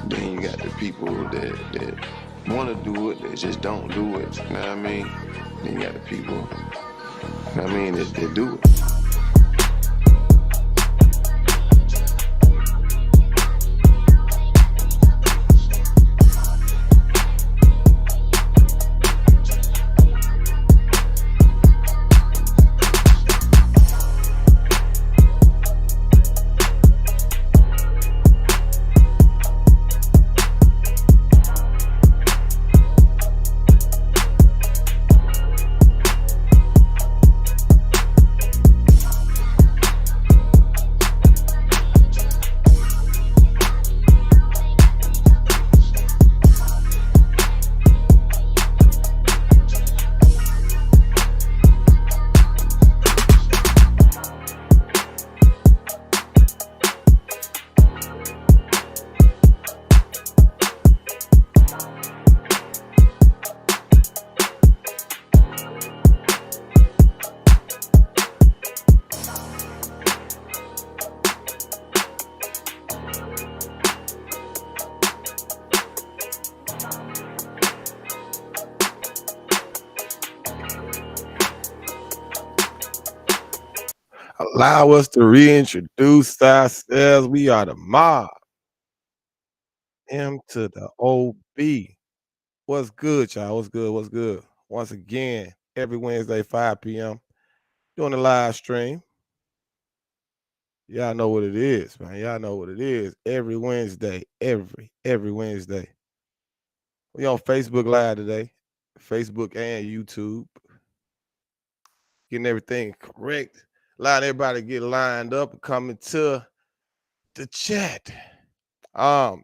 Then you got the people that want to do it, that just don't do it. You know what I mean? Then you got the people, you know what I mean, that do it. Allow us to reintroduce ourselves. We are the mob. M to the OB. What's good, y'all? What's good? What's good? Once again, every Wednesday, 5 p.m. doing a live stream. Y'all know what it is, man. Y'all know what it is. Every Wednesday, every Wednesday. We on Facebook Live today, Facebook and YouTube, getting everything correct. Allowing everybody to get lined up and coming to the chat. Um,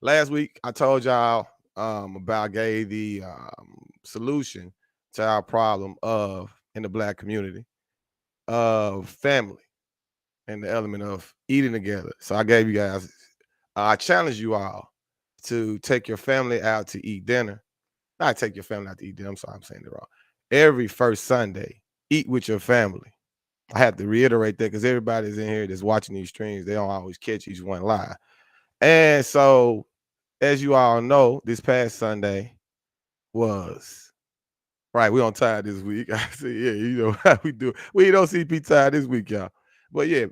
Last week I told y'all about gave the solution to our problem of in the black community of family and the element of eating together. So I gave you guys, I challenge you all to take your family out to eat dinner. Not take your family out to eat dinner. I'm sorry, I'm saying it wrong. Every first Sunday, eat with your family. I have to reiterate that because everybody's in here that's watching these streams. They don't always catch each one live. And so, as you all know, this past Sunday was right. We on time this week. I see, yeah, you know how we do. We don't CP time this week, y'all. But yeah,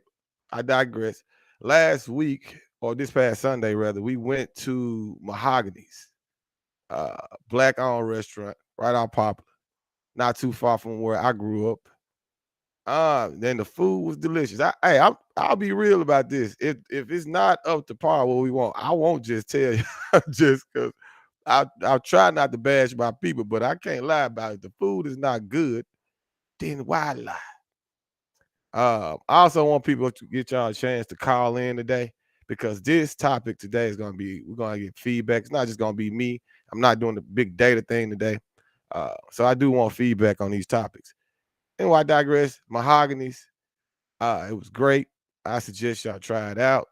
I digress. Last week, or this past Sunday, rather, we went to Mahogany's, black-owned restaurant, right on Poplar, not too far from where I grew up. Then the food was delicious. I'll be real about this. If it's not up to par what we want, I won't just tell you just because I'll try not to bash my people, but I can't lie about it. The food is not good, then why lie? I also want people to get y'all a chance to call in today because this topic today is gonna be we're gonna get feedback. It's not just gonna be me. I'm not doing the big data thing today. So I do want feedback on these topics. Anyway, I digress. Mahogany's, it was great. I suggest y'all try it out.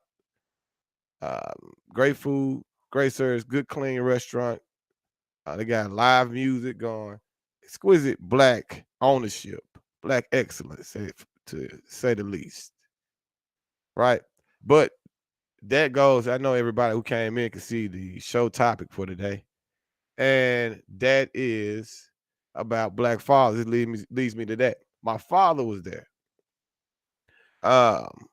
Great food, great service, good clean restaurant. They got live music going, exquisite black ownership, black excellence, to say the least. Right. But that goes, I know everybody who came in can see the show topic for today. And that is about black fathers. It leads me to that. My father was there. Um,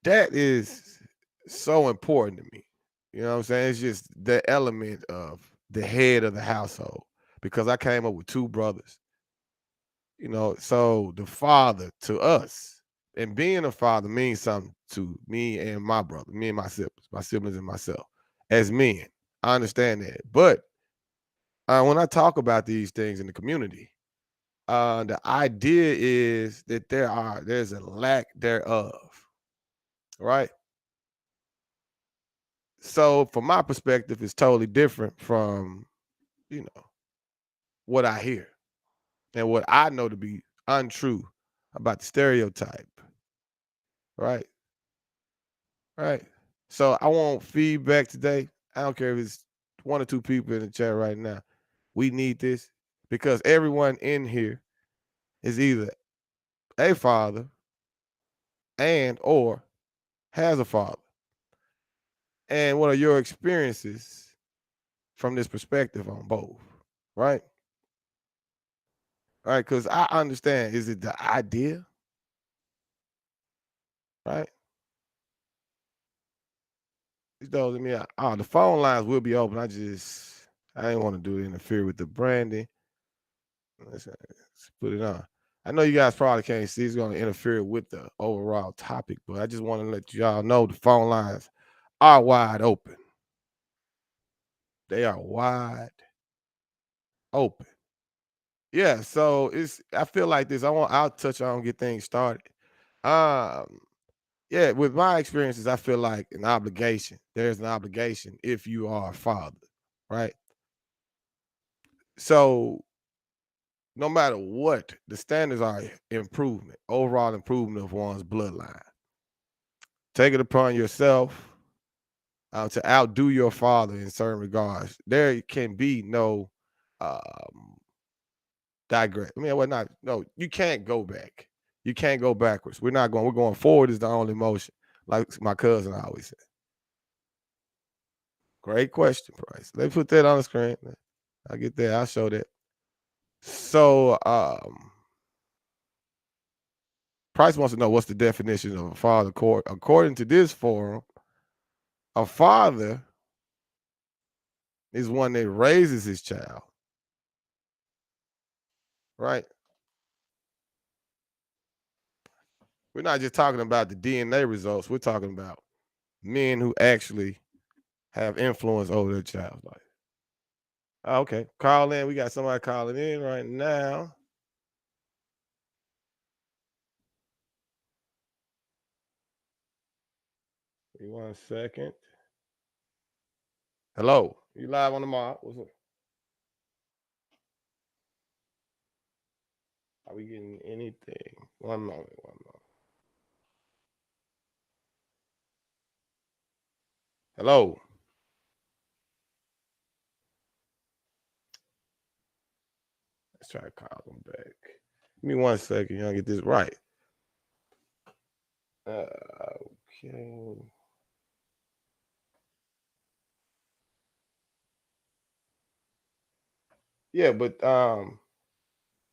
that is so important to me. You know what I'm saying? It's just the element of the head of the household because I came up with two brothers, so the father to us and being a father means something to me and my brother, me and my siblings and myself as men. I understand that. But when I talk about these things in the community, the idea is that there's a lack thereof, right? So from my perspective, it's totally different from, you know, what I hear and what I know to be untrue about the stereotype. Right. Right. So I want feedback today. I don't care if it's one or two people in the chat right now. We need this because everyone in here is either a father and or has a father. And what are your experiences from this perspective on both? Right? Right? Because I understand, is it the idea? Right? These those I mean, the phone lines will be open. I didn't want to do interfere with the branding. Let's put it on. I know you guys probably can't see it's going to interfere with the overall topic, but I just want to let y'all know the phone lines are wide open. They are wide open. Yeah, so I feel like this. I'll touch on get things started. Um, yeah, with my experiences, I feel like an obligation. There's an obligation if you are a father, right? So no matter what, the standards are improvement, overall improvement of one's bloodline. Take it upon yourself to outdo your father in certain regards. There can be no um, digress. I mean, well, not no. You can't go back. You can't go backwards. We're not going. We're going forward is the only motion. Like my cousin always said. Great question, Price. Let me put that on the screen. I'll get there. I'll show that. So, Price wants to know what's the definition of a father. According to this forum, a father is one that raises his child, right? We're not just talking about the DNA results. We're talking about men who actually have influence over their child's life. Okay, call in. We got somebody calling in right now. Give me 1 second. Hello, you live on the mob? What's up? Are we getting anything? One moment. One moment. Hello. Let's try to call them back. Give me 1 second. Y'all get this right. Okay. Yeah, but I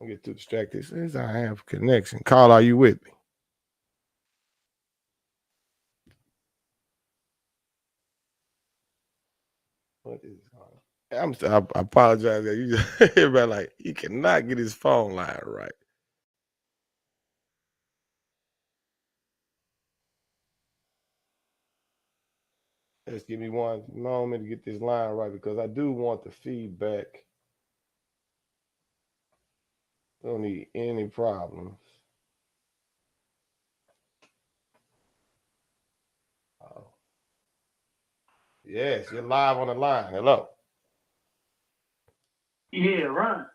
get too distracted. Since I have connection. Call, are you with me? What is I apologize. You everybody like he cannot get his phone line right. Just give me one moment to get this line right because I do want the feedback. Don't need any problems. Oh. Yes, you're live on the line. Hello. Yeah, right.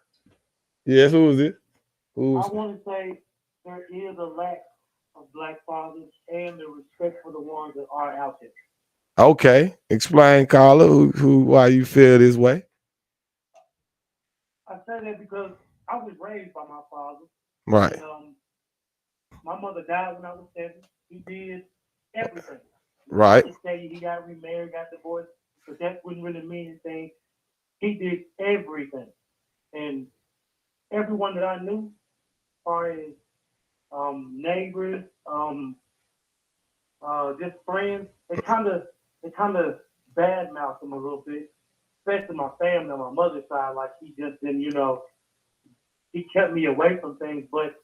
Yes, who is it? I Who's want to say there is a lack of black fathers and the respect for the ones that are out there. okay? Explain, Carla, why you feel this way? I say that because I was raised by my father, Right, and my mother died when I was 7. He did everything. Now, I right, can tell you he got remarried, got divorced, but that wouldn't really mean anything. He did everything, and everyone that I knew, as far as neighbors, just friends, they kind of badmouth him a little bit, especially my family on my mother's side. Like he just didn't, he kept me away from things. But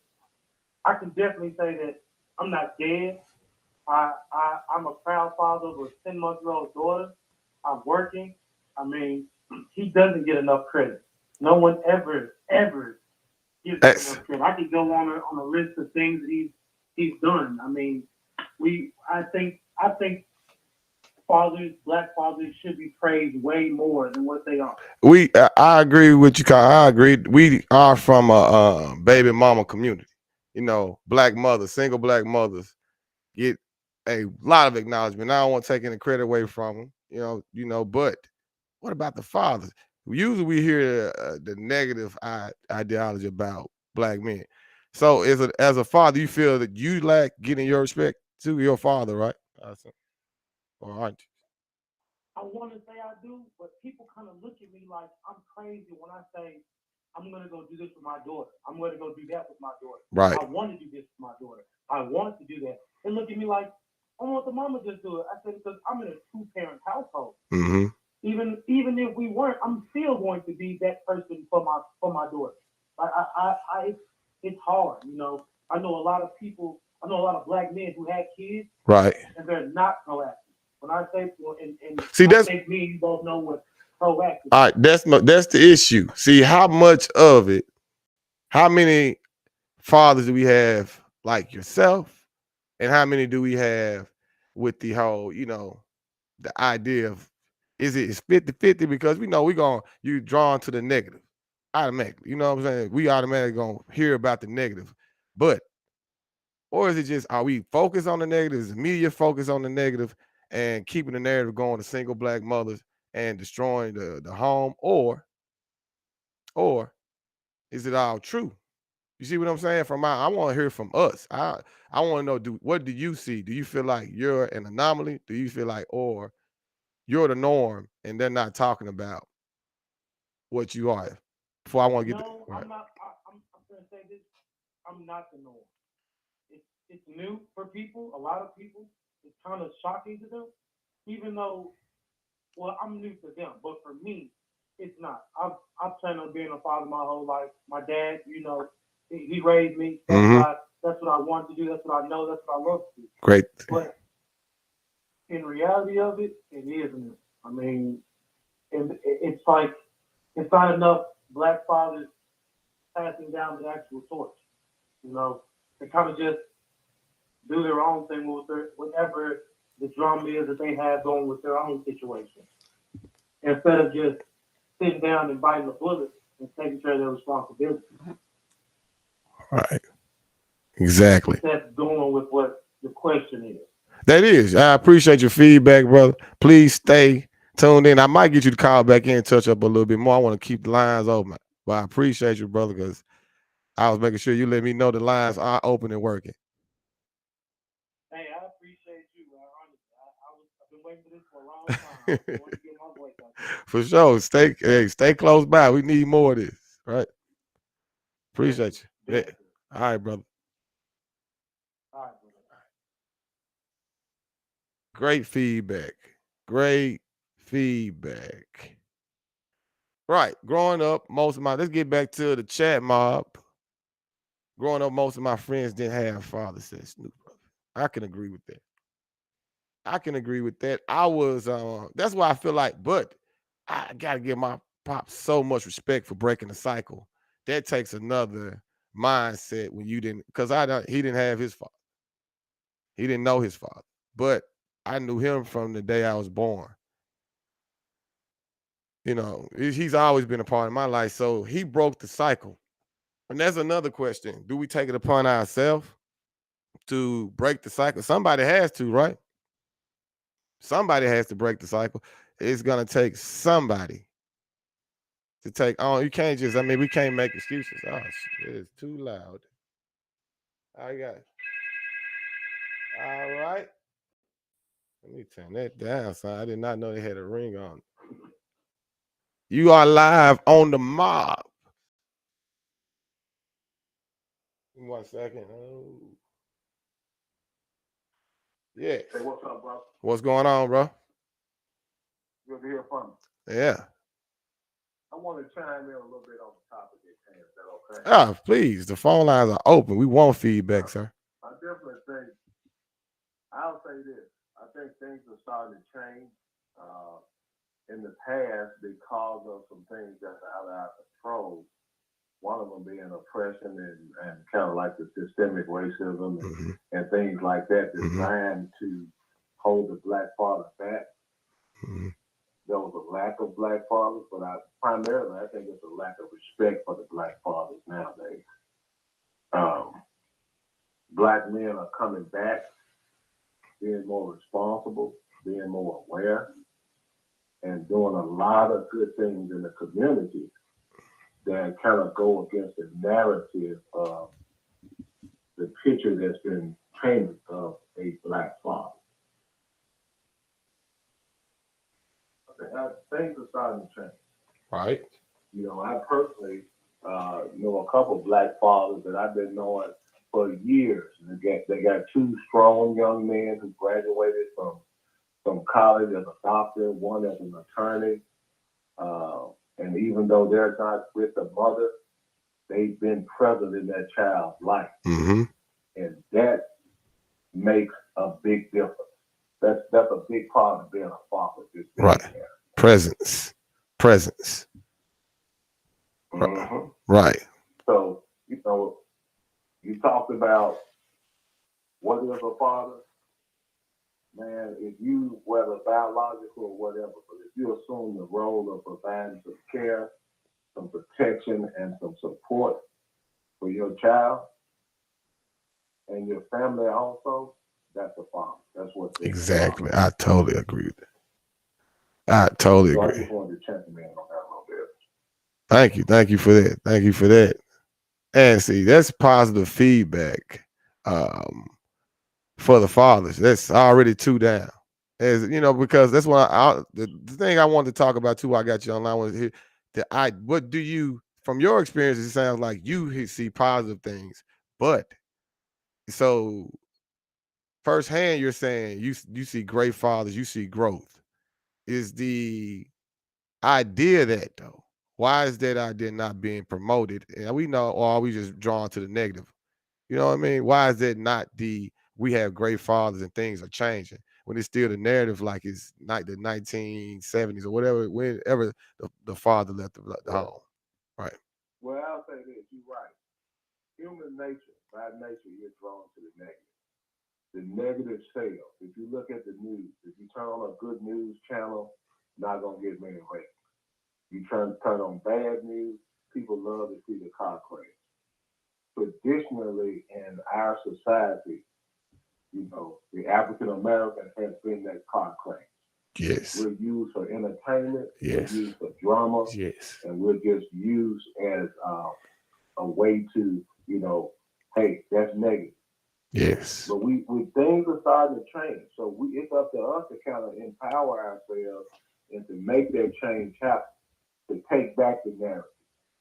I can definitely say that I'm not scared. I'm a proud father of a 10-month-old daughter. I'm working. I mean, he doesn't get enough credit. No one ever gives him That's enough credit. I could go on a list of things that he's done. I mean, I think fathers, black fathers, should be praised way more than what they are. I agree with you, Carl. I agree. We are from a baby mama community. Black mothers, single black mothers get a lot of acknowledgement. I don't want to take any credit away from them. But what about the fathers? Usually we hear the negative ideology about black men. So as a father, you feel that you lack getting your respect to your father, right? Or aren't you? I want to say I do, but people kind of look at me like I'm crazy when I say I'm gonna go do this with my daughter. I'm gonna go do that with my daughter. Right. I want to do this with my daughter. I want to do that. They look at me like I want the mama just do it. I said because I'm in a two-parent household. Mm-hmm. Even if we weren't, I'm still going to be that person for my daughter. It's hard, you know. I know a lot of people. I know a lot of black men who had kids Right. and they're not proactive. When I say, and See, I that's think me and you both know what proactive all is. right. That's the issue. See how much of it. How many fathers do we have like yourself, and how many do we have with the whole, the idea of is it 50-50 because we know we going you drawn to the negative automatically. You know what I'm saying? We automatically gonna hear about the negative, but or is it just are we focused on the negative? Is the media focused on the negative and keeping the narrative going to single black mothers and destroying the home, or is it all true? You see what I'm saying? I want to hear from us. I want to know what do you see? Do you feel like you're an anomaly? Do you feel like or you're the norm and they're not talking about what you are? Before I want to get No, right. I'm not. I'm going to say this. I'm not the norm. It's new for people. A lot of people. It's kind of shocking to them, even though well, I'm new to them, but for me, it's not. I've planned on being a father my whole life. My dad, you know, he raised me. Mm-hmm. That's what I want to do. That's what I know. That's what I love to do. Great. But in reality of it, it isn't. I mean, it's like it's not enough black fathers passing down the actual torch. You know, they kind of just do their own thing with their whatever the drama is that they have going with their own situation, instead of just sitting down and biting the bullet and taking care of their responsibility. Right. Exactly. That's going with what the question is. That is. I appreciate your feedback, brother. Please stay tuned in. I might get you to call back in and touch up a little bit more. I want to keep the lines open. But I appreciate you, brother, because I was making sure you let me know the lines are open and working. Hey, I appreciate you. Honestly, I've been waiting for this for a long time. I want to get my voice out there. For sure. Stay close by. We need more of this. Right. Appreciate you. Yeah. Definitely. All right, brother. All right, brother. Great feedback. Great feedback. Right. Growing up, let's get back to the chat mob. Growing up, most of my friends didn't have fathers, said Snoop. Brother. I can agree with that. I can agree with that. That's why I feel like, but I gotta give my pop so much respect for breaking the cycle. That takes another mindset when you didn't, because he didn't have his father. He didn't know his father. But I knew him from the day I was born. He's always been a part of my life. So he broke the cycle. And that's another question. Do we take it upon ourselves to break the cycle? Somebody has to, right? Somebody has to break the cycle. It's gonna take somebody to take on. You can't just, we can't make excuses. Oh shit, it's too loud. I got it. All right. Let me turn that down, son. I did not know they had a ring on. You are live on the mob. 1 second. Oh. Yes. Hey, what's up, bro? What's going on, bro? Good to hear from you. Yeah. I want to chime in a little bit on the topic at hand. Is that okay? Please. The phone lines are open. We want feedback, sir. I definitely think, I'll say this. I think things are starting to change in the past because of some things that are out of our control. One of them being oppression and kind of like the systemic racism and things like that designed to hold the black father back. Mm-hmm. There was a lack of black fathers, but primarily I think it's a lack of respect for the black fathers nowadays. Black men are coming back, being more responsible, being more aware, and doing a lot of good things in the community that kind of go against the narrative of the picture that's been painted of a black father. things are starting to change. Right. I personally know a couple of black fathers that I've been knowing for years. They got two strong young men who graduated from college as a doctor, one as an attorney. And even though they're not with the mother, they've been present in that child's life. Mm-hmm. And that makes a big difference. That's a big part of being a father, just being Right. Presence. Presence. there. Hmm. Right. So, you talked about what is a father, man. If you, whether biological or whatever, but if you assume the role of providing some care, some protection, and some support for your child and your family also, that's a father. That's what it is. Exactly. I totally agree with that. I totally So I agree. just wanted to check in on that a little bit. Thank you. Thank you for that. Thank you for that. And see, that's positive feedback for the fathers. That's already two down. As you know, because that's what the thing I wanted to talk about too. I got you online was here. What do you from your experience? It sounds like you see positive things, but so firsthand, you're saying you see great fathers, you see growth. Is the idea that though? Why is that idea not being promoted? And we know, or are we just drawn to the negative? You know what I mean? Why is that not we have great fathers and things are changing when it's still the narrative like it's not the 1970s or whatever, whenever the father left the Well, home. Right. well, I'll say this. You're right. Human nature, by nature, you're drawn to the negative. The negative sales. If you look at the news, if you turn on a good news channel, not gonna get many ratings. You turn on bad news, people love to see the car crash. Traditionally, in our society, the African American has been that car crash. Yes. We're used for entertainment, we're Yes. used for drama, Yes. and we're just used as a way to, hey, that's negative. Yes. But we things are starting to change. So it's up to us to kind of empower ourselves and to make that change happen, to take back the narrative,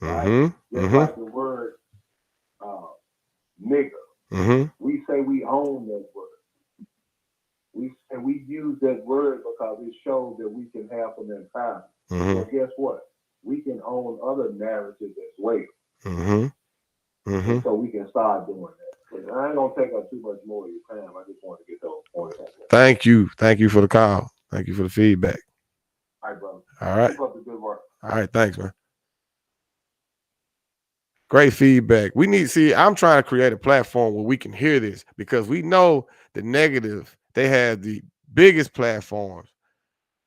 right? Mm-hmm. Just Mm-hmm. like the word uh, nigger. Mm-hmm. We say we own that word. We use that word because it shows that we can have some empowerment. Mm-hmm. Well, guess what? We can own other narratives as well. Mm-hmm. Mm-hmm. And so we can start doing that. But I ain't gonna take up too much more of your time. I just want to get those points out there. Thank you. Thank you for the call. Thank you for the feedback. All right, brother. All right. Keep up the good work. All right. Thanks, man. Great feedback. We need see. I'm trying to create a platform where we can hear this because we know the negative. They have the biggest platforms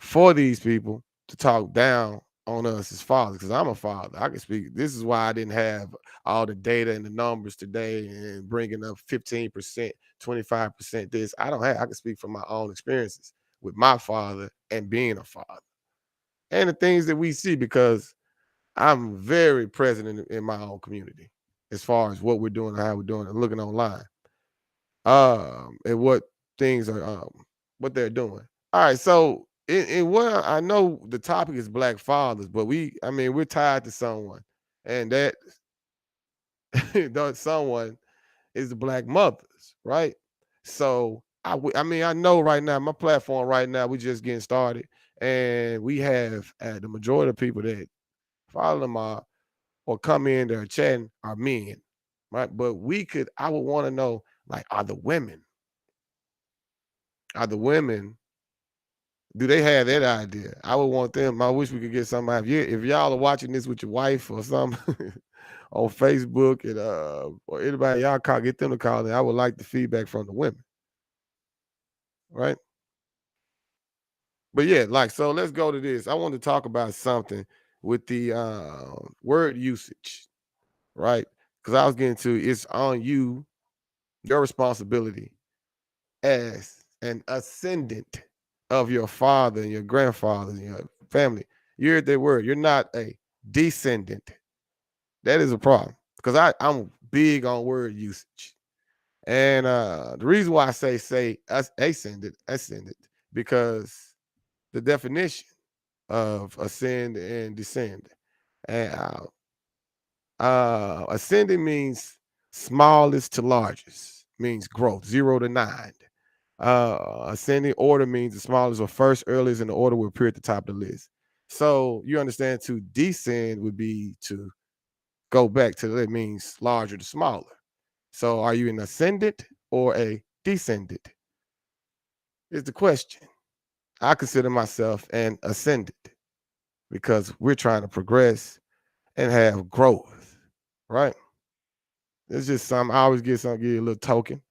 for these people to talk down on us as fathers. Because I'm a father, I can speak. This is why I didn't have all the data and the numbers today and bringing up 15%, 25%. This I don't have. I can speak from my own experiences with my father and being a father and the things that we see because I'm very present in my own community as far as what we're doing and how we're doing it, looking online. And what things are what they're doing. All right, so in what I know the topic is black fathers, but we're tied to someone, and that that someone is the black mothers, right? So I know right now my platform right now we just getting started, and we have the majority of people that follow my or come in there chatting are men, right? But I would want to know, like, are the women, do they have that idea? I would want them. I wish we could get somebody. If y'all are watching this with your wife or something on Facebook and or anybody y'all call, get them to call in. I would like the feedback from the women, right? But yeah, like so let's go to this. I want to talk about something with the word usage, right? Because I was getting to it's on you, your responsibility as an ascendant of your father and your grandfather and your family. You're the word. You're not a descendant. That is a problem because I'm big on word usage. And the reason why I say ascendant, because the definition. of ascend and descend. And ascending means smallest to largest, means growth, 0 to 9. Ascending order means the smallest or first earliest in the order will appear at the top of the list. So you understand to descend would be to go back to that means larger to smaller. So are you an ascendant or a descendant? Is the question. I consider myself an ascendant because we're trying to progress and have growth, right? It's just something. I always get something, give you a little token.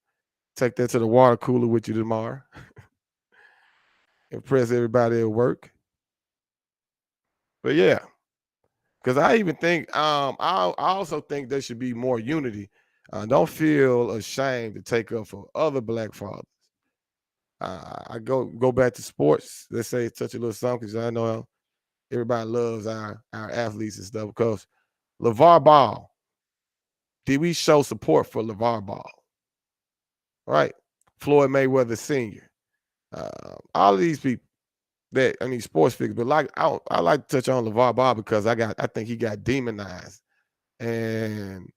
Take that to the water cooler with you tomorrow. Impress everybody at work. But yeah, because I even think I also think there should be more unity. Don't feel ashamed to take up for other black fathers. I go back to sports. Let's say touch a little something because I know everybody loves our athletes and stuff. Because LeVar Ball, did we show support for LeVar Ball? Right, Floyd Mayweather Sr. All of these people that I mean sports figures, but like I like to touch on LeVar Ball because I think he got demonized, and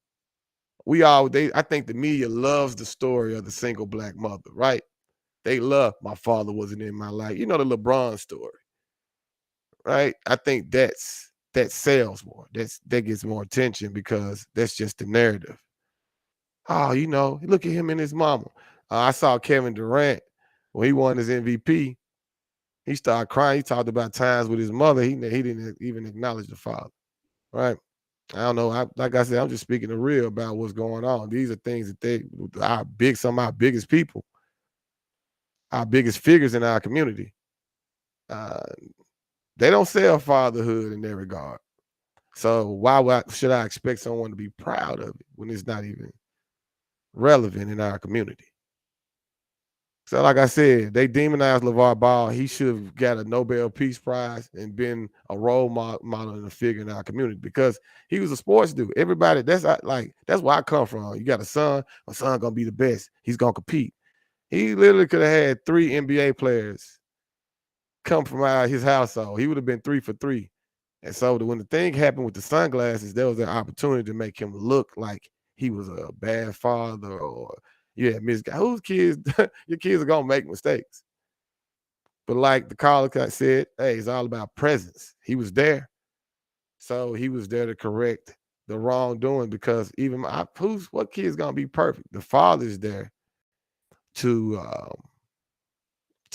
I think the media loves the story of the single black mother, right? They love my father wasn't in my life. You know the LeBron story, right? I think that sells more. That gets more attention because that's just the narrative. Oh, look at him and his mama. I saw Kevin Durant when he won his MVP. He started crying. He talked about times with his mother. He didn't even acknowledge the father, right? I don't know. Like I said, I'm just speaking the real about what's going on. These are things that some of our biggest people, our biggest figures in our community. Uh, they don't sell fatherhood in that regard. So should I expect someone to be proud of it when it's not even relevant in our community? So, like I said, they demonized LeVar Ball. He should have got a Nobel Peace Prize and been a role model and a figure in our community because he was a sports dude. Everybody, that's where I come from. You got a son, my son gonna be the best. He's gonna compete. He literally could have had 3 NBA players come from out of his household. He would have been 3 for 3. And so when the thing happened with the sunglasses, there was an opportunity to make him look like he was a bad father or misguided. Whose kids? Your kids are gonna make mistakes. But like the caller said, hey, it's all about presence. He was there, so he was there to correct the wrongdoing because even what kid's gonna be perfect? The father's there to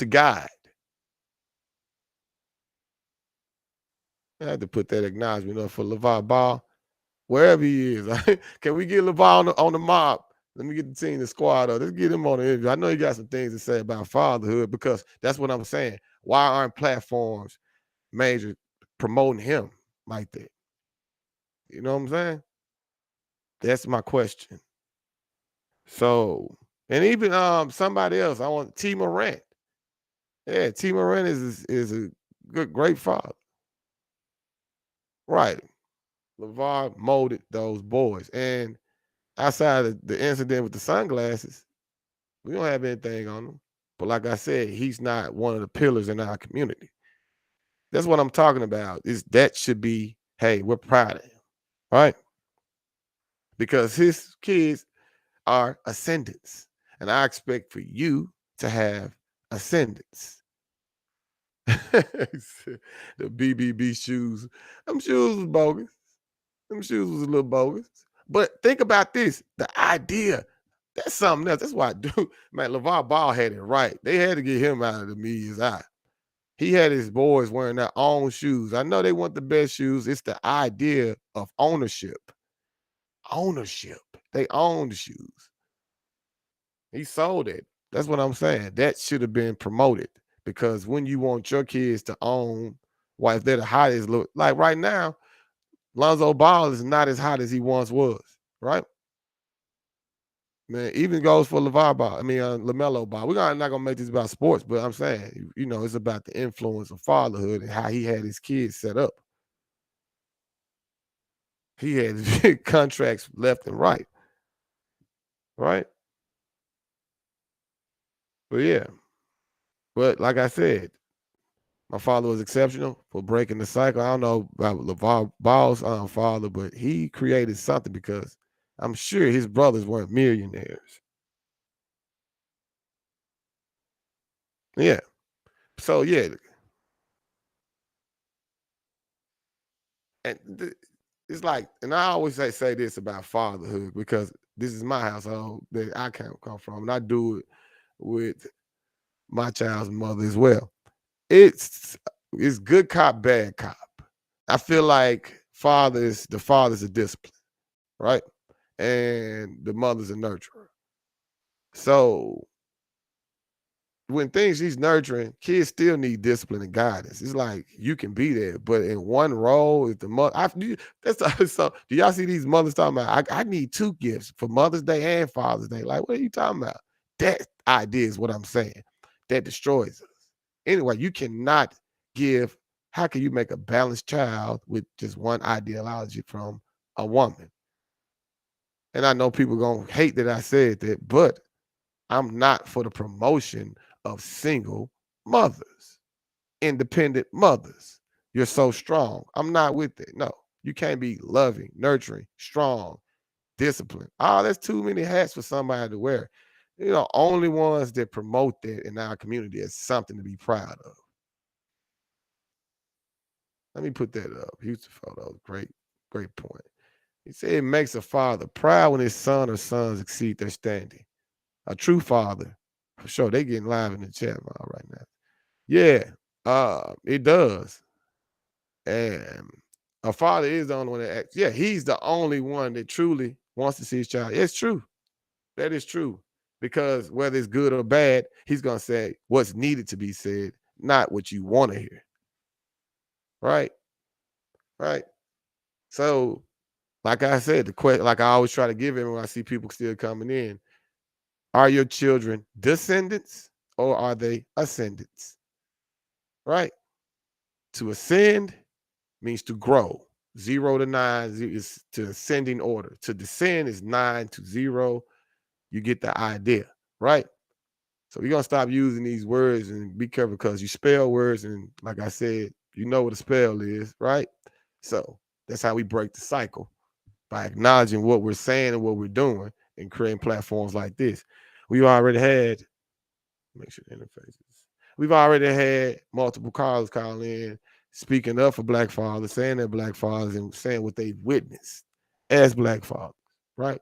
guide. I had to put that acknowledgement up for LeVar Ball, wherever he is. Can we get LeVar on the mob? Let me get the team, the squad up. Let's get him on the interview. I know he got some things to say about fatherhood because that's what I'm saying. Why aren't platforms major promoting him like that? You know what I'm saying? That's my question. So, and even somebody else, I want T. Morant. Yeah, T. Morant is a great father. Right. LeVar molded those boys. And outside of the incident with the sunglasses, we don't have anything on him. But like I said, he's not one of the pillars in our community. That's what I'm talking about. That should be, hey, we're proud of him, right? Because his kids are ascendants. And I expect for you to have ascendants. The BBB shoes. Them shoes was bogus. Them shoes was a little bogus. But think about this. The idea, that's something else. That's why I do. Man, LeVar Ball had it right. They had to get him out of the media's eye. He had his boys wearing their own shoes. I know they want the best shoes. It's the idea of ownership. Ownership. They own the shoes. He sold it. That's what I'm saying. That should have been promoted because when you want your kids to own, why if they're the hottest, look like right now, Lonzo Ball is not as hot as he once was, right? Man, even goes for LeVar Ball. I mean, LaMelo Ball. We're not gonna make this about sports, but I'm saying, it's about the influence of fatherhood and how he had his kids set up. He had contracts left and right, right? But yeah, but like I said, My father was exceptional for breaking the cycle. I don't know about LeVar Ball's father, but he created something because I'm sure his brothers weren't millionaires. Yeah. So yeah, and it's like, and I always say this about fatherhood because this is my household that I come from, and I do it with my child's mother as well. It's it's good cop, bad cop. I feel like the father's a discipline, right? And the mother's a nurturer. So when things she's nurturing, kids still need discipline and guidance. It's like you can be there, but in one role, if the mother, that's so. Do y'all see these mothers talking about? I need two gifts for Mother's Day and Father's Day. Like, what are you talking about? That idea is what I'm saying. That destroys us. Anyway, you cannot give. How can you make a balanced child with just one ideology from a woman? And I know people gonna hate that I said that, but I'm not for the promotion of single mothers, independent mothers. You're so strong. I'm not with it. No, you can't be loving, nurturing, strong, disciplined. Oh, that's too many hats for somebody to wear. Only ones that promote that in our community is something to be proud of. Let me put that up. Houston photo. Great, great point. He said it makes a father proud when his son or sons exceed their standing. A true father, for sure. They getting live in the chat right now. Yeah, it does. And a father is the only one that acts. Yeah, he's the only one that truly wants to see his child. It's true. That is true. Because whether it's good or bad, he's gonna say what's needed to be said, not what you want to hear. Right? Right. So, like I said, the question, like I always try to give him when I see people still coming in, are your children descendants or are they ascendants? Right? To ascend means to grow. 0 to 9 is to ascending order. To descend is 9 to 0. You get the idea, right? So we're gonna stop using these words and be careful because you spell words, and like I said, you know what a spell is, right? So that's how we break the cycle by acknowledging what we're saying and what we're doing and creating platforms like this. We already had make sure the interfaces. We've already had multiple callers call in, speaking up for Black fathers, saying they're Black fathers, and saying what they've witnessed as Black fathers, right?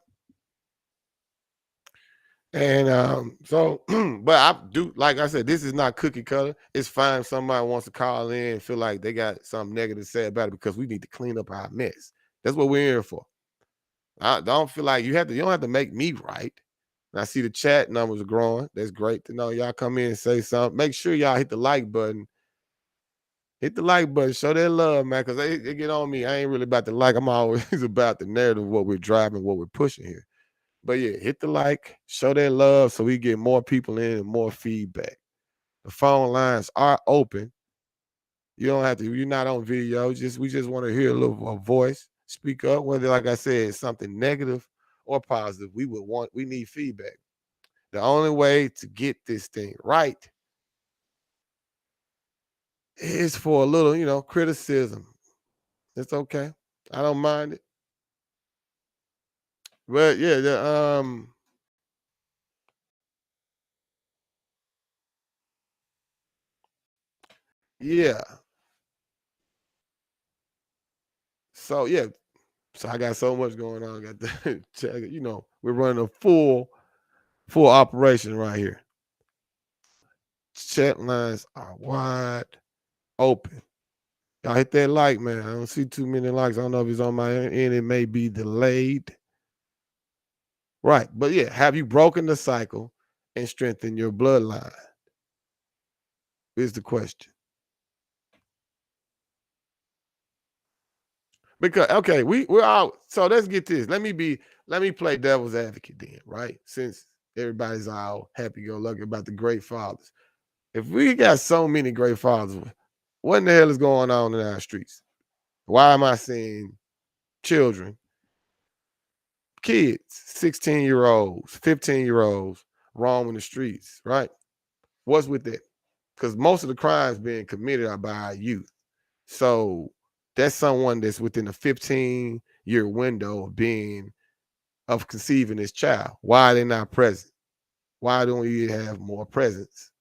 And so, but I do, like I said, this is not cookie cutter. It's fine if somebody wants to call in and feel like they got something negative to say about it because we need to clean up our mess. That's what we're here for. I don't feel like you don't have to make me right. And I see the chat numbers are growing. That's great to know. Y'all come in and say something. Make sure y'all hit the like button. Hit the like button. Show that love, man, because they get on me. I ain't really about the like. I'm always about the narrative, what we're driving, what we're pushing here. But yeah, hit the like, show that love so we get more people in and more feedback. The phone lines are open. You don't have to, you're not on video. We just want to hear a voice. Speak up, whether, like I said, something negative or positive. We need feedback. The only way to get this thing right is for a little, criticism. It's okay. I don't mind it. But yeah, yeah. So yeah, so I got so much going on. Got the check. We're running a full operation right here. Chat lines are wide open. Y'all hit that like, man. I don't see too many likes. I don't know if it's on my end. It may be delayed. Right. But yeah, have you broken the cycle and strengthened your bloodline? Is the question. Because okay, we're out. So let's get this. Let me play devil's advocate then, right? Since everybody's all happy go lucky about the great fathers. If we got so many great fathers, what in the hell is going on in our streets? Why am I seeing children, kids, 16-year-olds, 15-year-olds roaming the streets, right? What's with that? because most of the crimes being committed are by our youth. So that's someone that's within a 15-year window of conceiving this child. Why are they not present? Why don't we have more presence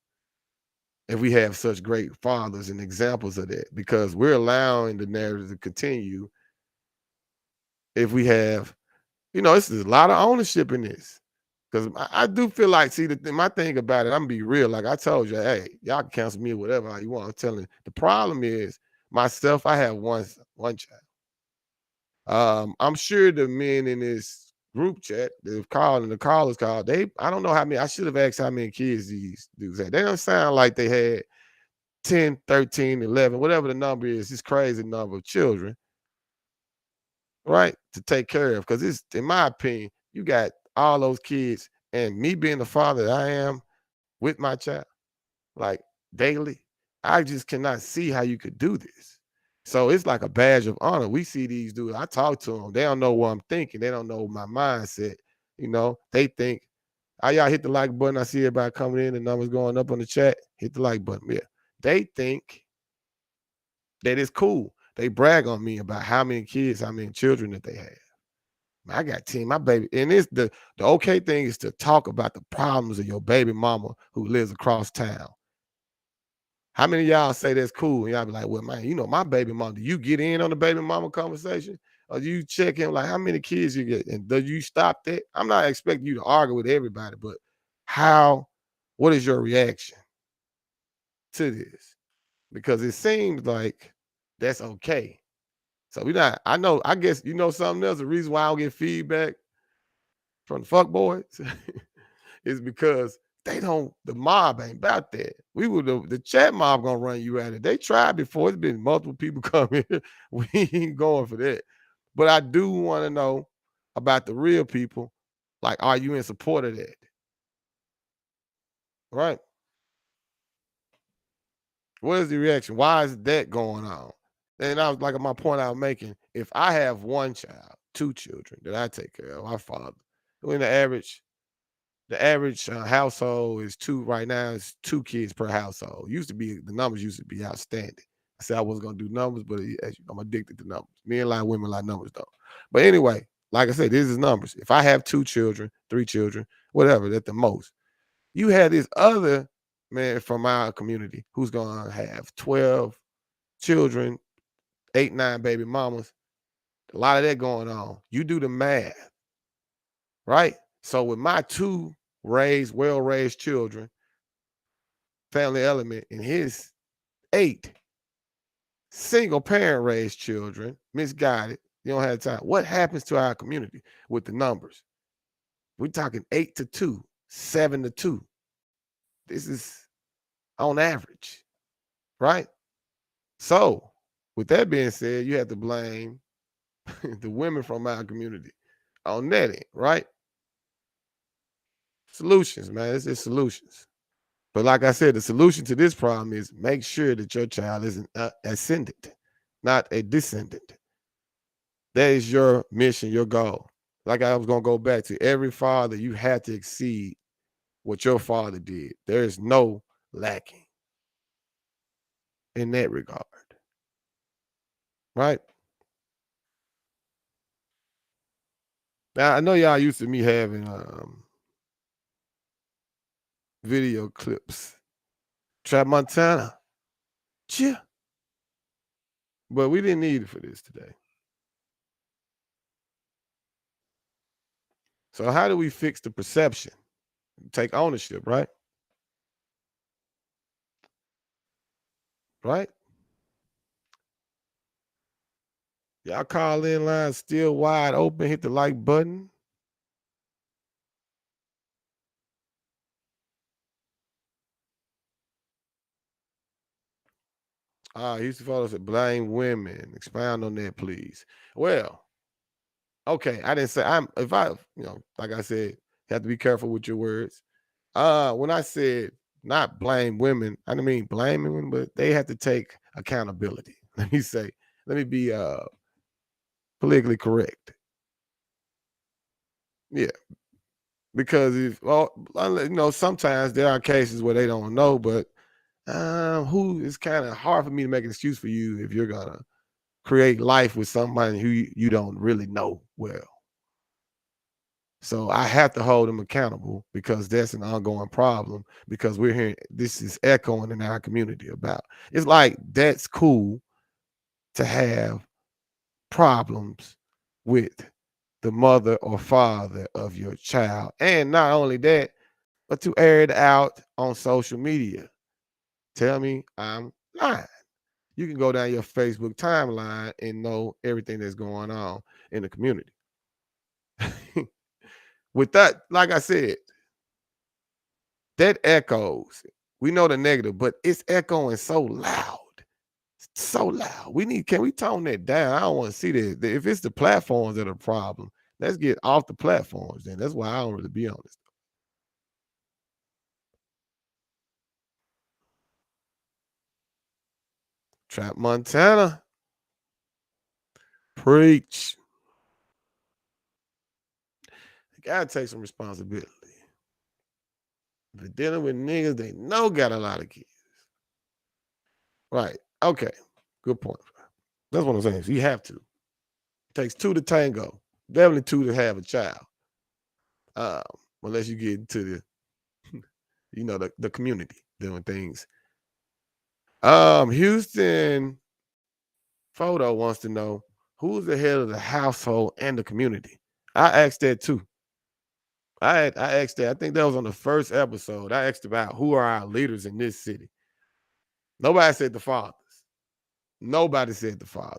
if we have such great fathers and examples of that? Because we're allowing the narrative to continue if we have, it's a lot of ownership in this. Because I do feel like, see, my thing about it, I'm gonna be real. Like I told you, hey, y'all can cancel me or whatever you want. I'm telling you. The problem is myself, I have one child. I'm sure the men in this group chat that have called and the callers called, I don't know how many, I should have asked how many kids these dudes had. They don't sound like they had 10, 13, 11, whatever the number is, this crazy number of children, right? To take care of. Because it's, in my opinion, you got all those kids and me being the father that I am with my child, like daily, I just cannot see how you could do this. So it's like a badge of honor. We see these dudes. I talk to them. They don't know what I'm thinking. They don't know my mindset. They think, y'all hit the like button. I see everybody coming in, the numbers going up on the chat. Hit the like button. Yeah. They think that it's cool. They brag on me about how many kids, how many children that they have. I got 10, my baby. And it's the okay thing is to talk about the problems of your baby mama who lives across town. How many of y'all say that's cool? And y'all be like, well, man, my baby mama, do you get in on the baby mama conversation? Or do you check in like how many kids you get? And do you stop that? I'm not expecting you to argue with everybody, but what is your reaction to this? Because it seems like that's okay. So I guess something else. The reason why I don't get feedback from the fuck boys is because the mob ain't about that. The chat mob gonna run you at it. They tried before. It's been multiple people come here. We ain't going for that. But I do want to know about the real people. Like, are you in support of that? Right? What is the reaction? Why is that going on? And I was like, my point I was making, if I have one child, two children that I take care of, my father, when the average household is right now is 2 kids per household. The numbers used to be outstanding. I said I wasn't going to do numbers, but I'm addicted to numbers. Men like women like numbers though. But anyway, like I said, this is numbers. If I have 2 children, 3 children, whatever, at the most, you have this other man from our community who's going to have 12 children, 8, 9 baby mamas. A lot of that going on. You do the math, right? So with my 2 well-raised children, family element, and his 8 single parent raised children, misguided, you don't have time. What happens to our community with the numbers? We're talking 8 to 2, 7 to 2. This is on average, right? So with that being said, you have to blame the women from our community on that end, right? Solutions, man. It's just solutions. But like I said, the solution to this problem is make sure that your child is an ascendant, not a descendant. That is your mission, your goal. Like I was going to go back to every father, you had to exceed what your father did. There is no lacking in that regard. Right? Now, I know y'all used to me having video clips. Trap Montana. Yeah. But we didn't need it for this today. So how do we fix the perception? Take ownership, right? Right? Y'all call in line still wide open. Hit the like button. Houston Photo said blame women. Expound on that, please. Well, okay. I didn't say like I said, you have to be careful with your words. When I said not blame women, I didn't mean blaming women, but they have to take accountability. Let me be politically correct. Yeah. Because sometimes there are cases where they don't know, but Who it's kind of hard for me to make an excuse for you if you're gonna create life with somebody who you don't really know well. So I have to hold them accountable because that's an ongoing problem because we're hearing this is echoing in our community about. It's like that's cool to have problems with the mother or father of your child. And not only that, but to air it out on social media. Tell me I'm lying. You can go down your Facebook timeline and know everything that's going on in the community. With that, like I said, that echoes. We know the negative, but it's echoing so loud. So loud. Can we tone that down? I don't want to see this. If it's the platforms that are a problem, let's get off the platforms then. That's why I don't really be on this. Trap Montana. Preach. You gotta take some responsibility. If you're dealing with niggas, they know got a lot of kids. Right. Okay. Good point. That's what I'm saying. So you have to. It takes two to tango. Definitely two to have a child. Um, Unless you get into the community doing things. Houston Photo wants to know who's the head of the household and the community. I asked that too. I asked that. I think that was on the first episode. I asked about who are our leaders in this city. Nobody said the fathers. Nobody said the fathers.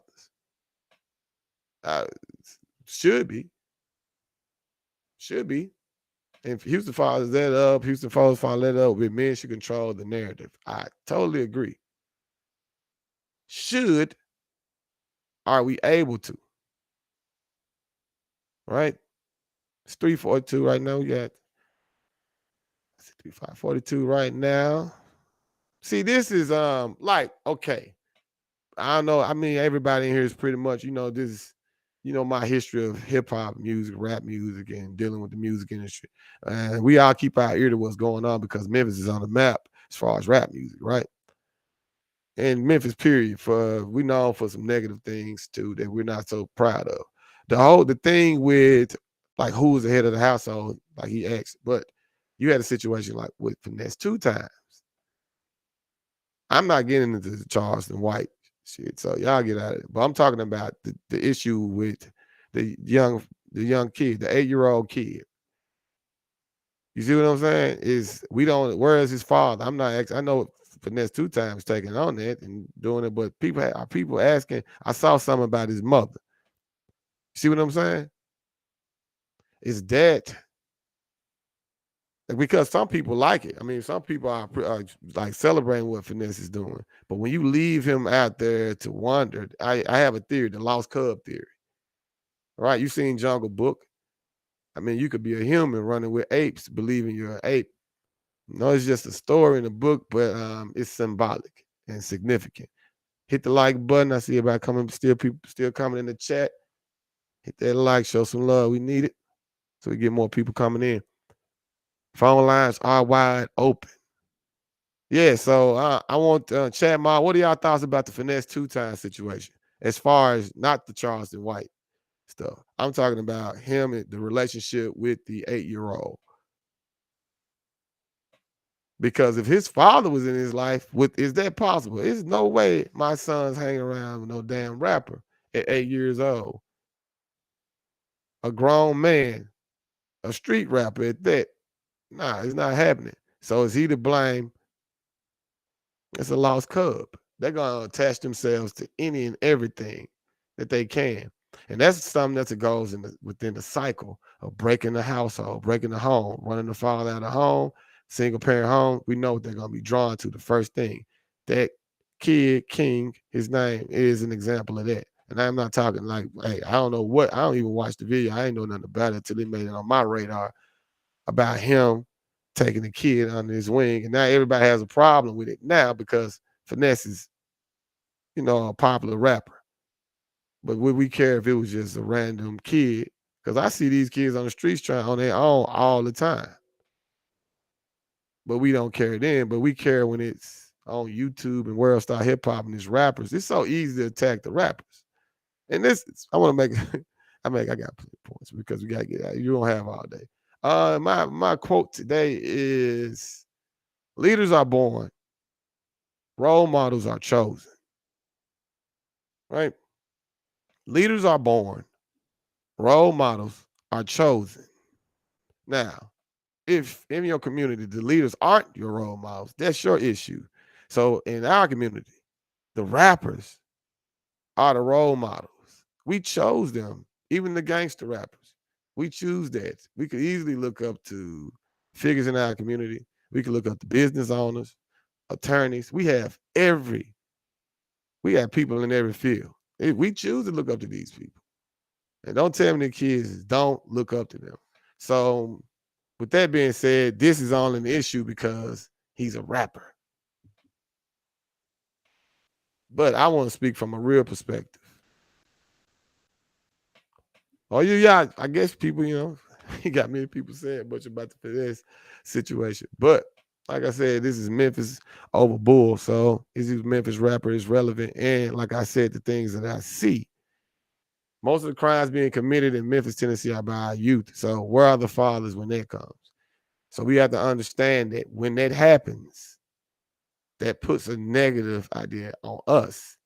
Uh, should be. Should be. If Houston follows that up, Houston follows that up, with men should control the narrative. I totally agree. Should, are we able to? Right? It's 342 right now. We got 542 right now. See, this is like, okay. I don't know. I mean, everybody in here is pretty much, this is, my history of hip hop music, rap music, and dealing with the music industry. And we all keep our ear to what's going on because Memphis is on the map as far as rap music, right? And Memphis, period, we know for some negative things too that we're not so proud of. The thing with like who was the head of the household, like he asked, but you had a situation like with Finesse 2 times. I'm not getting into the Charleston White shit, so y'all get out of it. But I'm talking about the issue with the young kid, the 8-year-old kid. You see what I'm saying? Is we don't. Where is his father? I'm not. I know Finesse 2 times taking on that and doing it, but people asking. I saw something about his mother. See what I'm saying? Is that because some people like it? I mean, some people are like celebrating what Finesse is doing, but when you leave him out there to wander, I have a theory, the lost cub theory. Right? You seen Jungle Book? I mean, you could be a human running with apes, believing you're an ape. No, it's just a story in the book, but it's symbolic and significant. Hit the like button. I see everybody coming, people still coming in the chat. Hit that like, show some love. We need it so we get more people coming in. Phone lines are wide open. Yeah, so I want Chad Ma. What are y'all thoughts about the Finesse 2 times situation? As far as not the Charleston White stuff, I'm talking about him and the relationship with the 8-year-old. Because if his father was in his life, is that possible? There's no way my son's hanging around with no damn rapper at 8 years old. A grown man, a street rapper at that. Nah, it's not happening. So is he to blame? It's a lost cub. They're gonna attach themselves to any and everything that they can. And that's something that goes within the cycle of breaking the household, breaking the home, running the father out of home, single parent home. We know what they're gonna be drawn to. The first thing, that kid King, his name is an example of that. And I'm not talking like, hey, I don't even watch the video. I ain't know nothing about it until they made it on my radar about him taking the kid under his wing. And now everybody has a problem with it now because Finesse is, a popular rapper. But would we care if it was just a random kid? Because I see these kids on the streets trying on their own all the time. But we don't care then. But we care when it's on YouTube and World Star Hip Hop and these rappers. It's so easy to attack the rappers. And this, I want to make, I got points because we got to get out. You don't have all day. My quote today is: leaders are born, role models are chosen. Right? Leaders are born, role models are chosen. Now, if in your community the leaders aren't your role models, that's your issue. So in our community, the rappers are the role models. We chose them, even the gangster rappers. We choose that. We could easily look up to figures in our community. We could look up to business owners, attorneys. We have people in every field. We choose to look up to these people. And don't tell me the kids don't look up to them. So with that being said, this is only an issue because he's a rapper. But I want to speak from a real perspective. Oh, yeah, I guess people, you got many people saying much about the finesse situation. But like I said, this is Memphis over Bull. So is this Memphis rapper is relevant. And like I said, the things that I see, most of the crimes being committed in Memphis, Tennessee are by our youth. So where are the fathers when that comes? So we have to understand that when that happens, that puts a negative idea on us,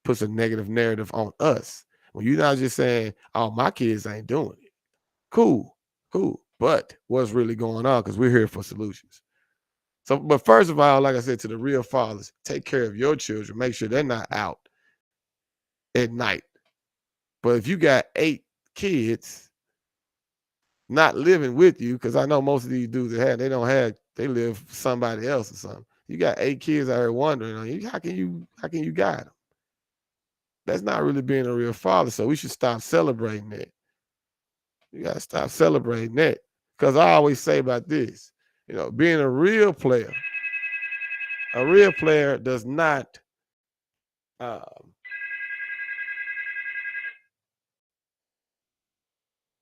puts a negative narrative on us. When you're not just saying, oh, my kids ain't doing it. Cool. But what's really going on? Because we're here for solutions. So, but first of all, like I said, to the real fathers, take care of your children. Make sure they're not out at night. But if you got 8 kids not living with you, because I know most of these dudes they live for somebody else or something. You got 8 kids out here wondering on you. How can you guide them? That's not really being a real father. So we should stop celebrating that. You gotta stop celebrating that. Because I always say about this, being a real player does not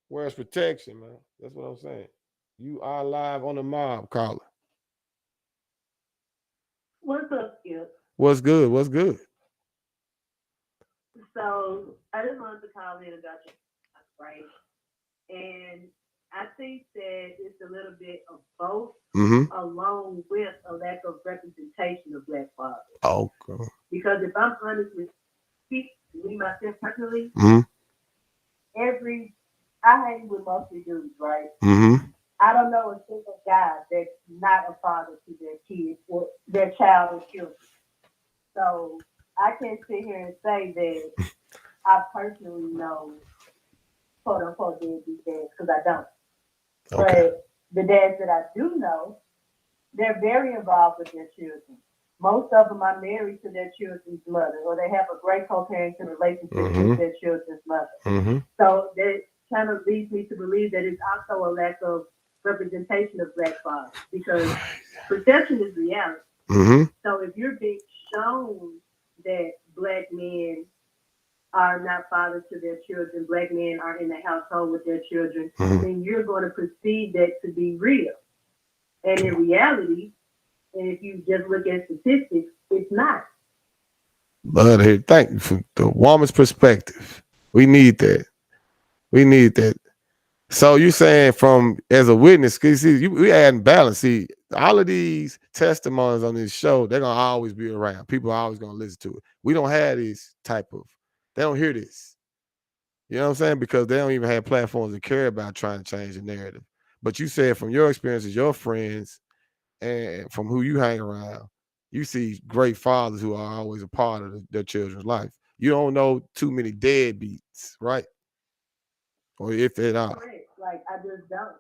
where's protection, man. That's what I'm saying. You are live on the mob, caller. What's up, Skip? What's good? So I just wanted to call in about your right, and I think that it's a little bit of both, along with a lack of representation of Black fathers. Okay. Because if I'm honest with me myself personally, I hang with mostly dudes, right? I don't know a single guy that's not a father to their kids or their child or children. So I can't sit here and say that I personally know quote unquote deadbeat dads because I don't. Okay. But the dads that I do know, they're very involved with their children. Most of them are married to their children's mother, or they have a great co-parenting relationship with their children's mother. So that kind of leads me to believe that it's also a lack of representation of Black fathers because perception is reality. So if you're being shown that Black men are not fathers to their children, Black men are in the household with their children, then you're going to perceive that to be real. And in reality, and if you just look at statistics, it's not. But thank you for the woman's perspective. We need that. So you're saying from as a witness, because we adding balance. See, all of these testimonies on this show, they're gonna always be around. People are always gonna listen to it. We don't have these they don't hear this. You know what I'm saying? Because they don't even have platforms to care about trying to change the narrative. But you said from your experiences, your friends, and from who you hang around, you see great fathers who are always a part of their children's life. You don't know too many deadbeats, right? Or if at all. Correct. Like I just don't.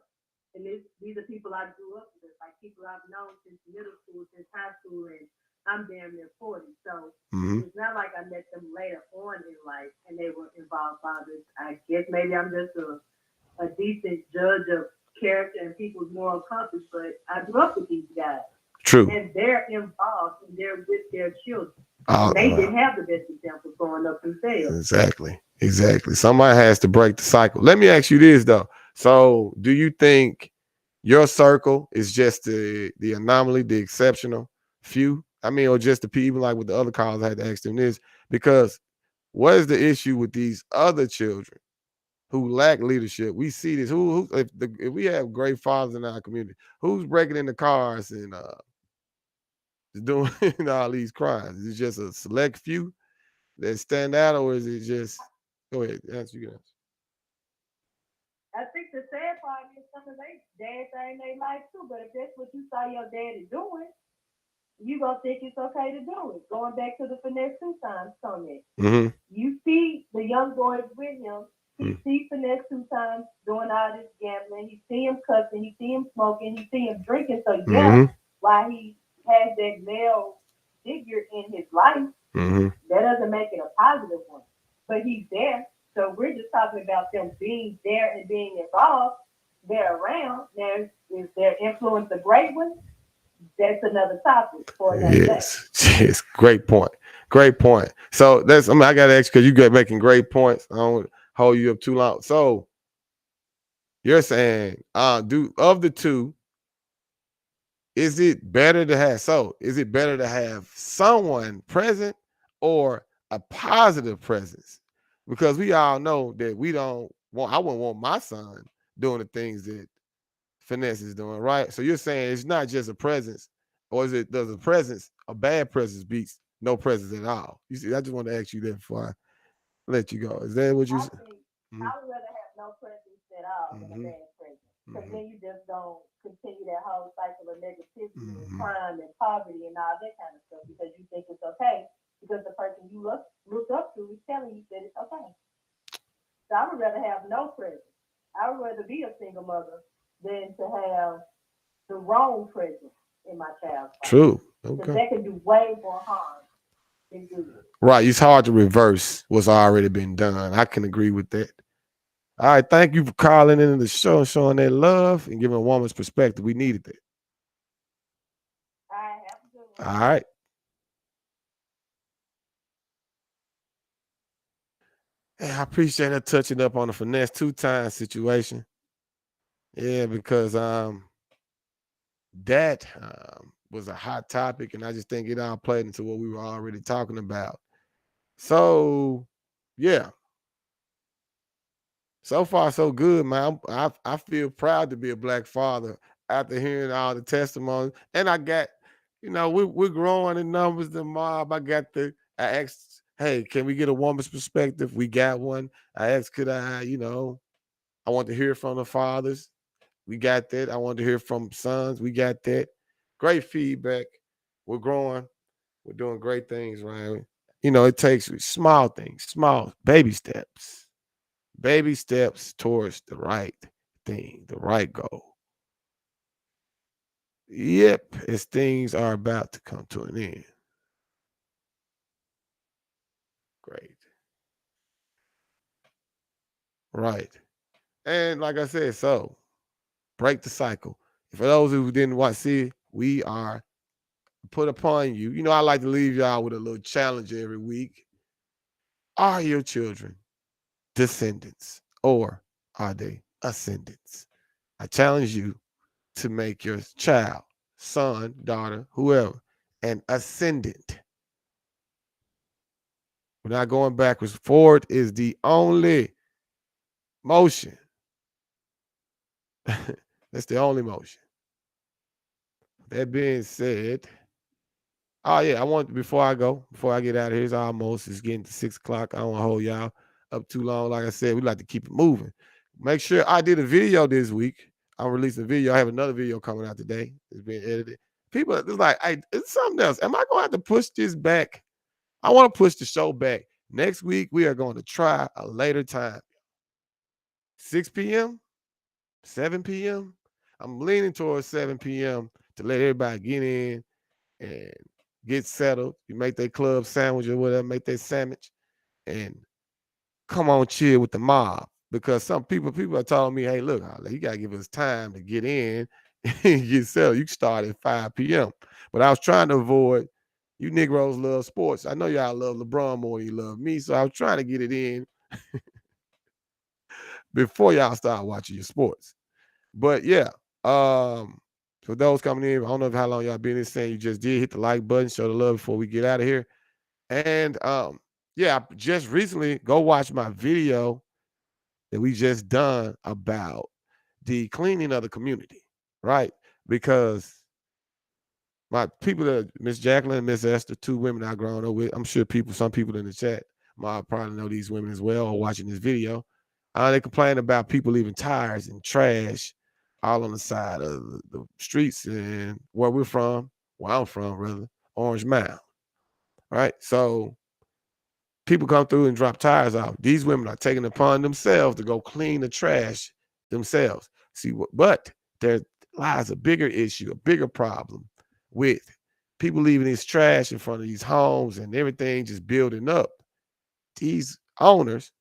And these are people I grew up with, like people I've known since middle school, since high school, and I'm damn near 40. So it's not like I met them later on in life and they were involved fathers. I guess maybe I'm just a decent judge of character and people's moral compass, but I grew up with these guys. True. And they're involved and they're with their children. They didn't have the best example growing up themselves. Exactly. Somebody has to break the cycle. Let me ask you this though. So do you think your circle is just the anomaly, the exceptional few? I mean, or just the people like with the other callers, I had to ask them this because what is the issue with these other children who lack leadership? We see this. If we have great fathers in our community, who's breaking into cars and doing all these crimes? Is it just a select few that stand out, or is it just? Go ahead, answer. You can answer. I think the sad part is some of they dads are in their life too. But if that's what you saw your daddy doing, you gonna think it's okay to do it. Going back to the finesse two times comment. Mm-hmm. You see the young boys with him. He see finesse two times doing all this gambling. He see him cussing. He see him smoking. He see him drinking. So yeah, while he has that male figure in his life, that doesn't make it a positive one. But he's there. So we're just talking about them being there and being involved. They're around. Now, is their influence a great one? That's another topic for another day. Yes, great point. Great point. So I got to ask because you got making great points. I don't hold you up too long. So you're saying, of the two, is it better to have? So is it better to have someone present or a positive presence? Because we all know that we don't want. I wouldn't want my son doing the things that finesse is doing, right? So you're saying it's not just a presence, or does a bad presence beats no presence at all? You see, I just want to ask you that before I let you go. Is that what you said? I would rather have no presence at all than a bad presence. Because then you just don't continue that whole cycle of negativity and crime and poverty and all that kind of stuff because you think it's okay because the person you look up to is telling you that it's okay. So I would rather have no presence. I would rather be a single mother than to have the wrong presence in my child's life. True. Okay. Because that can do way more harm than good. Right. It's hard to reverse what's already been done. I can agree with that. All right. Thank you for calling into the show, showing that love and giving a woman's perspective. We needed that. All right. Have a good one. All right. Hey, I appreciate her touching up on the finesse 2 times situation. Yeah, because that was a hot topic, and I just think it all played into what we were already talking about. So, yeah. So far, so good, man. I feel proud to be a black father after hearing all the testimonies. And I got, we're growing in numbers. The mob. I asked, hey, can we get a woman's perspective? We got one. I asked, could I want to hear from the fathers. We got that. I want to hear from sons. We got that. Great feedback. We're growing. We're doing great things, Ryan. It takes small things, small baby steps. Baby steps towards the right thing, the right goal. Yep, as things are about to come to an end. Great. Right. And like I said, so break the cycle. For those who didn't want to see, we are put upon you. I like to leave y'all with a little challenge every week. Are your children descendants or are they ascendants? I challenge you to make your child, son, daughter, whoever, an ascendant. We're not going backwards. Forward is the only motion. That's the only motion. That being said, before I get out of here, it's getting to 6:00. I don't want to hold y'all up too long. Like I said, we like to keep it moving. Make sure I did a video this week. I'm releasing a video. I have another video coming out today. It's being edited. People, it's like, it's something else. Am I going to have to push this back? I want to push the show back. Next week, we are going to try a later time. 6 p.m., 7 p.m. I'm leaning towards 7 p.m. to let everybody get in and get settled. You make that club sandwich or whatever, make that sandwich, and come on, chill with the mob. Because some people are telling me, hey, look, you got to give us time to get in and get settled. You can start at 5 p.m. But I was trying to avoid, you Negroes love sports. I know y'all love LeBron more than you love me, so I was trying to get it in before y'all start watching your sports. But yeah, For those coming in, I don't know how long y'all been in saying you just did, hit the like button, show the love before we get out of here. And yeah, I just recently go watch my video that we just done about the cleaning of the community, right? Because my people that Miss Jacqueline and Miss Esther, 2 women I grown up with, I'm sure some people in the chat might probably know these women as well or watching this video. They complain about people leaving tires and trash all on the side of the streets and where we're from, where I'm from, rather, Orange Mound, right? So people come through and drop tires off. These women are taking it upon themselves to go clean the trash themselves. See, but there lies a bigger issue, a bigger problem with people leaving this trash in front of these homes and everything just building up. These owners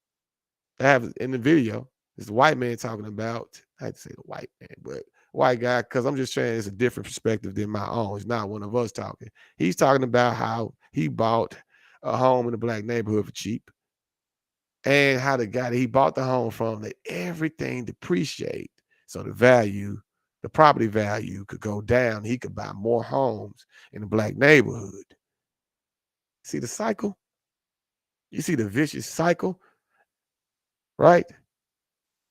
that have in the video, this white man talking about, I had to say the white man, but white guy, because I'm just saying it's a different perspective than my own. It's not one of us talking. He's talking about how he bought a home in a black neighborhood for cheap and how the guy that he bought the home from let everything depreciate. So the property value could go down. He could buy more homes in a black neighborhood. See the cycle? You see the vicious cycle, right?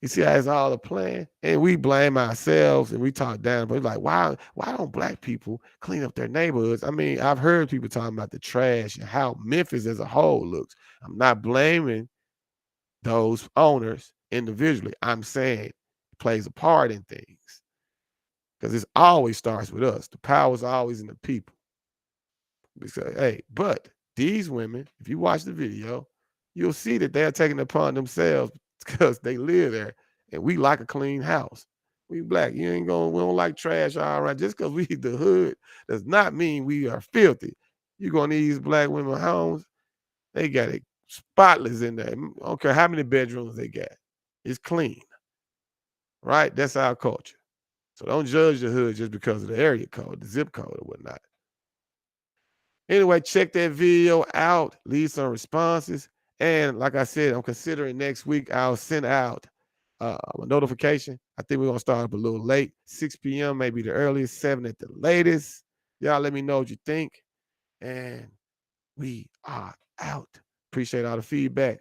You see how it's all a plan? And we blame ourselves and we talk down, but it's like, why don't black people clean up their neighborhoods? I mean, I've heard people talking about the trash and how Memphis as a whole looks. I'm not blaming those owners individually. I'm saying it plays a part in things because it always starts with us. The power is always in the people. Because, hey, but these women, if you watch the video, you'll see that they're taking it upon themselves because they live there and we like a clean house. We black. We don't like trash all right. Just because we the hood does not mean we are filthy. You go in these black women homes, they got it spotless in there. I don't care how many bedrooms they got. It's clean, right? That's our culture. So don't judge the hood just because of the area code, the zip code or whatnot. Anyway, check that video out. Leave some responses. And like I said, I'm considering next week I'll send out a notification. I think we're going to start up a little late, 6 p.m., maybe the earliest, 7 at the latest. Y'all let me know what you think. And we are out. Appreciate all the feedback.